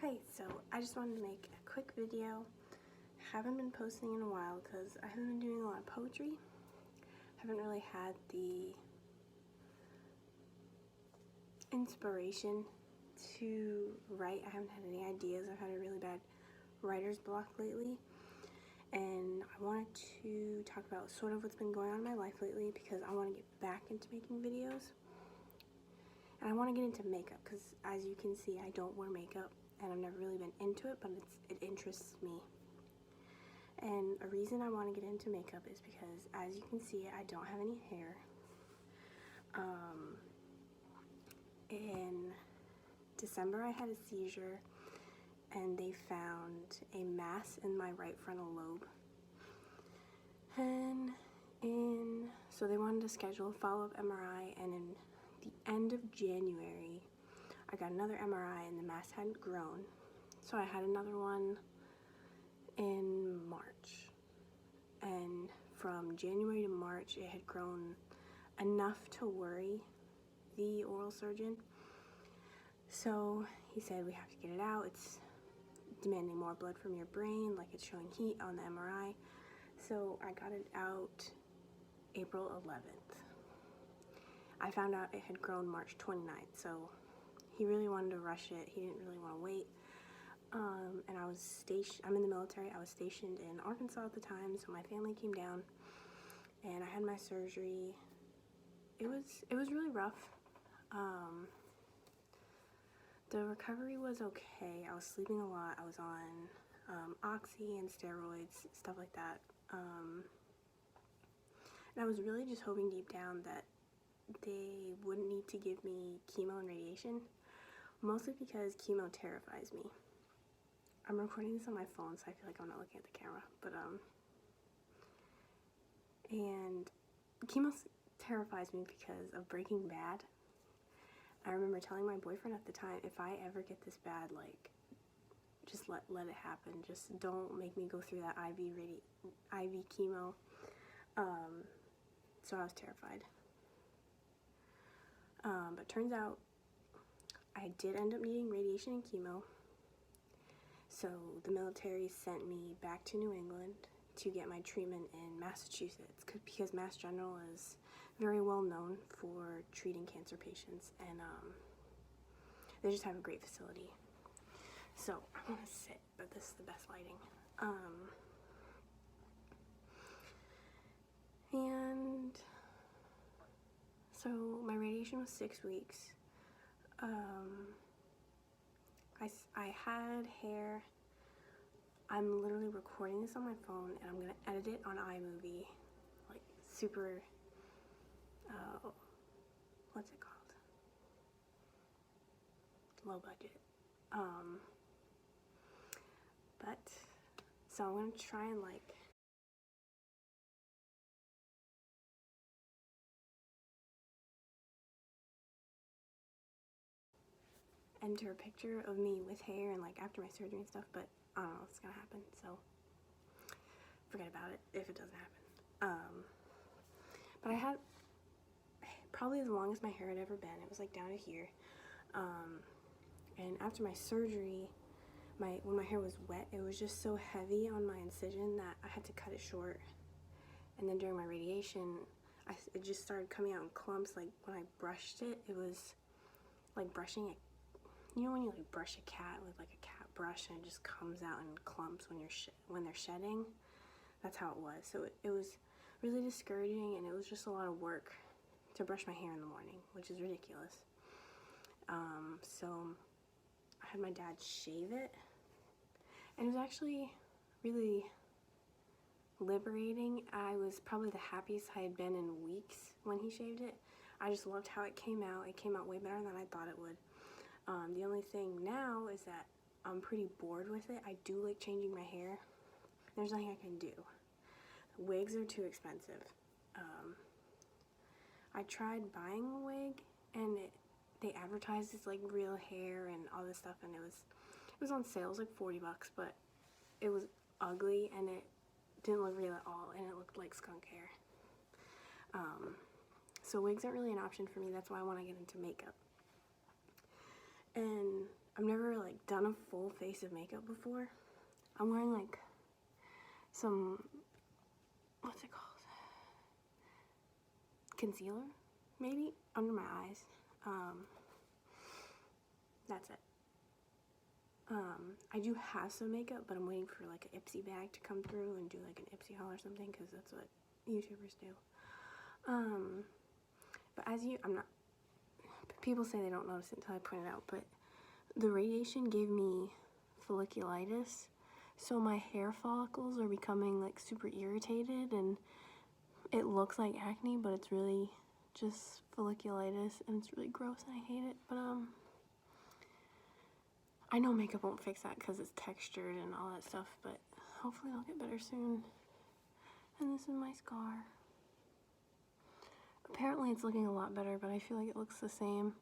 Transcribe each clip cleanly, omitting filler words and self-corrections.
Hi, so I just wanted to make a quick video. Haven't been posting in a while because I haven't been doing a lot of poetry. Haven't really had the inspiration to write. I haven't had any ideas. I've had a really bad writer's block lately. And I wanted to talk about sort of what's been going on in my life lately because I want to get back into making videos. And I want to get into makeup because, as you can see, I don't wear makeup. And I've never really been into it, but it interests me. And a reason I want to get into makeup is because, as you can see, I don't have any hair. In December, I had a seizure, and they found a mass in my right frontal lobe. And so they wanted to schedule a follow-up MRI, and in the end of January, I got another MRI, and the mass hadn't grown. So I had another one in March. And from January to March, it had grown enough to worry the oral surgeon. So he said, we have to get it out. It's demanding more blood from your brain, like it's showing heat on the MRI. So I got it out April 11th. I found out it had grown March 29th, so he really wanted to rush it. He didn't really want to wait. And I'm in the military. I was stationed in Arkansas at the time, so my family came down, and I had my surgery. It was really rough. The recovery was okay. I was sleeping a lot. I was on oxy and steroids, stuff like that. And I was really just hoping deep down that they wouldn't need to give me chemo and radiation, mostly because chemo terrifies me. I'm recording this on my phone, so I feel like I'm not looking at the camera, but and chemo terrifies me because of Breaking Bad. I remember telling my boyfriend at the time, if I ever get this bad, like, just let it happen. Just don't make me go through that IV chemo. So I was terrified. But turns out I did end up needing radiation and chemo. So the military sent me back to New England to get my treatment in Massachusetts because Mass General is very well known for treating cancer patients, and they just have a great facility. So I'm gonna sit, but this is the best lighting. And so my radiation was 6 weeks. I had hair. I'm literally recording this on my phone, and I'm gonna edit it on iMovie, like super, what's it called? Low budget. But, so I'm gonna try and like, enter a picture of me with hair and like after my surgery and stuff, but I don't know if it's gonna happen, so forget about it if it doesn't happen. But I had probably as long as my hair had ever been. It was like down to here. And after my surgery, when my hair was wet, it was just so heavy on my incision that I had to cut it short. And then during my radiation, it just started coming out in clumps. Like when I brushed it, it was like brushing it. You know when you like brush a cat with like a cat brush and it just comes out in clumps when they're shedding? That's how it was. So it was really discouraging, and it was just a lot of work to brush my hair in the morning, which is ridiculous. So I had my dad shave it, and it was actually really liberating. I was probably the happiest I had been in weeks when he shaved it. I just loved how it came out. It came out way better than I thought it would. The only thing now is that I'm pretty bored with it. I do like changing my hair. There's nothing I can do. Wigs are too expensive. I tried buying a wig, and they advertised it's like real hair and all this stuff, and it was on sale. It was like 40 bucks, but it was ugly, and it didn't look real at all, and it looked like skunk hair. So wigs aren't really an option for me. That's why I want to get into makeup. And I've never like done a full face of makeup before. I'm wearing like some, what's it called? Concealer, maybe, under my eyes. That's it. I do have some makeup, but I'm waiting for like an Ipsy bag to come through and do like an Ipsy haul or something, because that's what YouTubers do. But people say they don't notice it until I point it out, but the radiation gave me folliculitis, so my hair follicles are becoming like super irritated, and it looks like acne, but it's really just folliculitis, and it's really gross and I hate it. But I know makeup won't fix that because it's textured and all that stuff, but hopefully it'll get better soon. And this is my scar. Apparently it's looking a lot better, but I feel like it looks the same.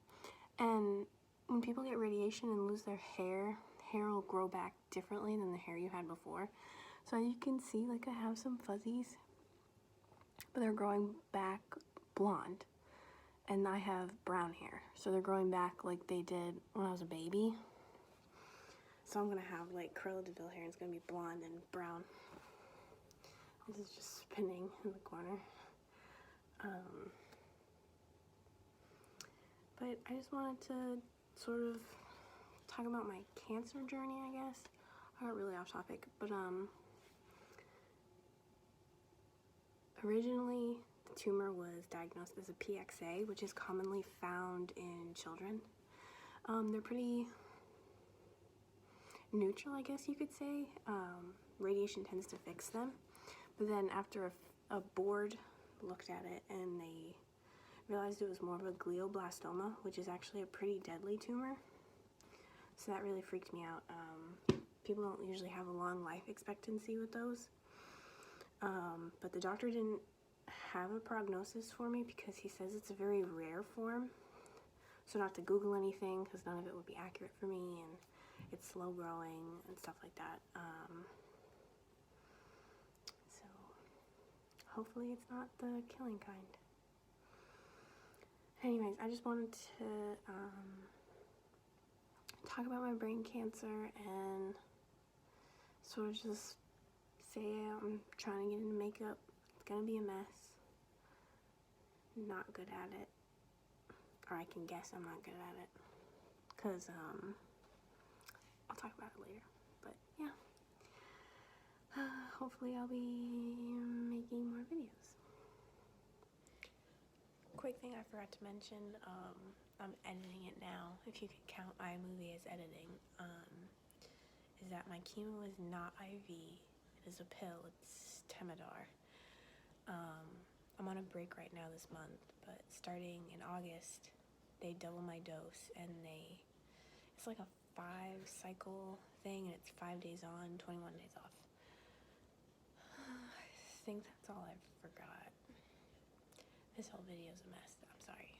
And when people get radiation and lose their hair will grow back differently than the hair you had before. So as you can see, like, I have some fuzzies, but they're growing back blonde. And I have brown hair, so they're growing back like they did when I was a baby. So I'm gonna have like Cruella de Vil hair, and it's gonna be blonde and brown. This is just spinning in the corner. But I just wanted to sort of talk about my cancer journey, I guess. I got really off topic, but originally the tumor was diagnosed as a PXA, which is commonly found in children. They're pretty neutral, I guess you could say. Radiation tends to fix them, but then after a board looked at it and they realized it was more of a glioblastoma, which is actually a pretty deadly tumor. So that really freaked me out. People don't usually have a long life expectancy with those. But the doctor didn't have a prognosis for me because he says it's a very rare form. So not to Google anything, because none of it would be accurate for me, and it's slow growing and stuff like that. So hopefully it's not the killing kind. Anyways, I just wanted to talk about my brain cancer and sort of just say I'm trying to get into makeup. It's gonna be a mess. Not good at it. Or I can guess I'm not good at it. Because, I'll talk about it later. But, yeah. Hopefully I'll be making more videos. Quick thing I forgot to mention, I'm editing it now, if you can count iMovie as editing, is that my chemo is not IV, it is a pill, it's Temodar. I'm on a break right now this month, but starting in August, they double my dose, and it's like a 5-cycle thing, and it's 5 days on, 21 days off. I think that's all I forgot. This whole video is a mess. I'm sorry.